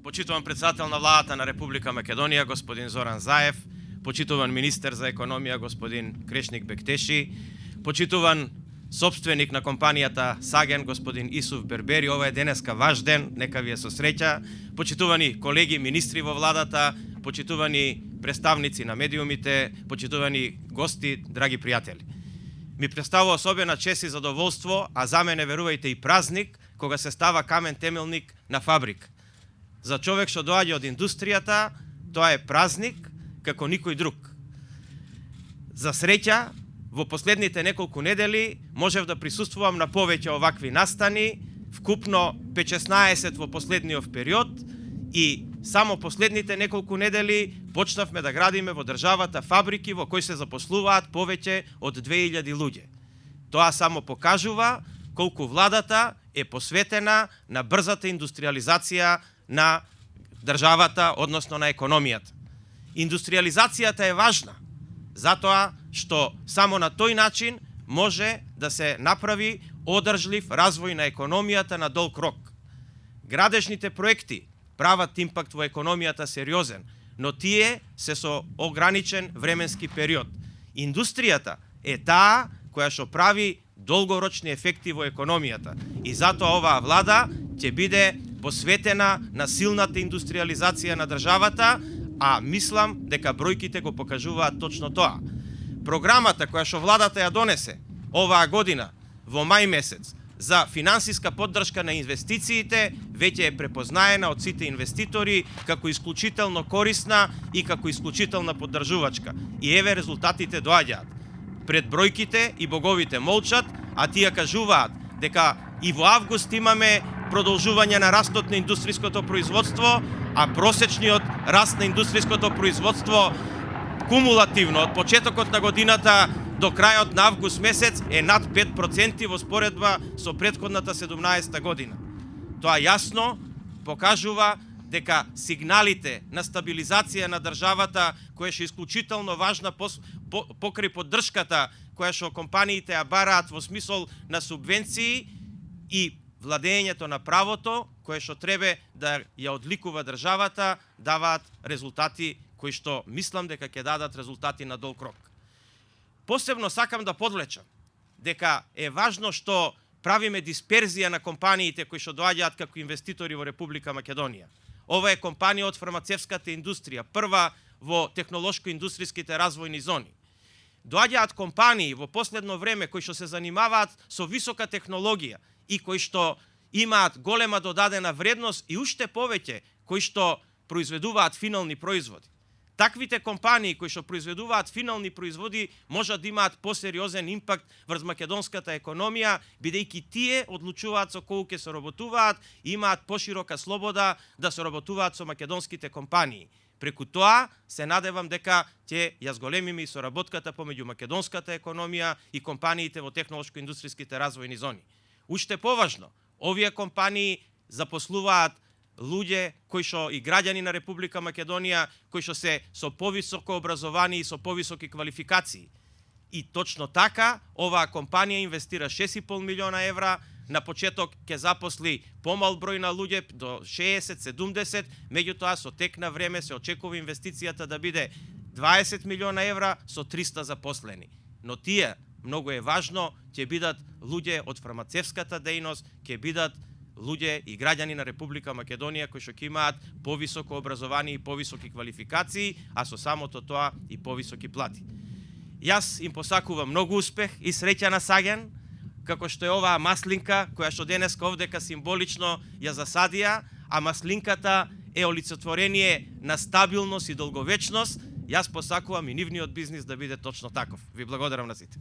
Почитуван председател на владата на Република Македонија, господин Зоран Заев, почитуван министер за економија, господин Крешник Бектеши, почитуван собственик на компанијата Саген, господин Исуф Бербери. Ова е денеска ваш ден, нека ви е со среќа. Почитувани колеги, министри во владата, почитувани представници на медиумите, почитувани гости, драги пријатели. Ми представува особена чест и задоволство, а за мене, верувајте, и празник, кога се става камен темелник на фабрика. За човек што доаѓа од индустријата, тоа е празник како никој друг. За среќа, во последните неколку недели можев да присуствувам на повеќе овакви настани, вкупно 5-16 во последниот период, и само последните неколку недели почнавме да градиме во државата фабрики во кои се запослуваат повеќе од 2000 луѓе. Тоа само покажува колку владата е посветена на брзата индустриализација на државата, односно на економијата. Индустриализацијата е важна, затоа што само на тој начин може да се направи одржлив развој на економијата на долг рок. Градежните проекти прават импакт во економијата сериозен, но тие се со ограничен временски период. Индустријата е таа која што прави долгорочни ефекти во економијата и затоа оваа влада ќе биде посветена на силната индустриализација на државата, а мислам дека бројките го покажуваат точно тоа. Програмата која што владата ја донесе оваа година во мај месец за финансиска поддршка на инвестициите веќе е препознаена од сите инвеститори како исклучително корисна и како исклучителна поддржувачка. И еве резултатите доаѓаат. Пред бројките и боговите молчат, а тие кажуваат дека и во август имаме продолжување на растот на индустриското производство, а просечниот раст на индустриското производство кумулативно од почетокот на годината до крајот на август месец е над 5% во споредба со претходната 17 година. Тоа јасно покажува дека сигналите на стабилизација на државата, која е исклучително важна покрај поддршката која што компаниите ја бараат во смисол на субвенции и владењето на правото, кое што треба да ја одликува државата, даваат резултати кои што мислам дека ќе дадат резултати на долг рок. Посебно сакам да подлечам дека е важно што правиме дисперзија на компаниите кои што доаѓаат како инвеститори во Република Македонија. Ова е компанија од фармацевската индустрија, прва во технолошко-индустријските развојни зони. Доаѓаат компании во последно време кои што се занимаваат со висока технологија и кои што имаат голема додадена вредност и уште повеќе кои што произведуваат финални производи. Таквите компании кои што произведуваат финални производи можат да имаат посериозен импакт врз македонската економија, бидејќи тие одлучуваат со колку ќе соработуваат и имаат поширока слобода да соработуваат со македонските компании. Преку тоа се надевам дека ќе ја зголемиме и соработката помеѓу македонската економија и компаниите во технолошко-индустријските развојни зони. Уште поважно, овие компании запослуваат луѓе кои што и граѓани на Република Македонија, кои што се со повисоко образование и со повисоки квалификации. И точно така, оваа компанија инвестира 6,5 милиона евра, на почеток ќе запосли помал број на луѓе, до 60-70, меѓутоа со тек на време се очекува инвестицијата да биде 20 милиона евра со 300 запослени. Но тие, многу е важно, ќе бидат луѓе од фармацевската дејност, ќе бидат луѓе и граѓани на Република Македонија кои што ќе имаат повисоко образование и повисоки квалификации, а со самото тоа и повисоки плати. Јас им посакувам многу успех и среќа на Саген, како што е оваа маслинка која што денеска овдека символично ја засадија, а маслинката е олицетворение на стабилност и долговечност. Јас посакувам и нивниот бизнис да биде точно таков. Ви благодарам на сите.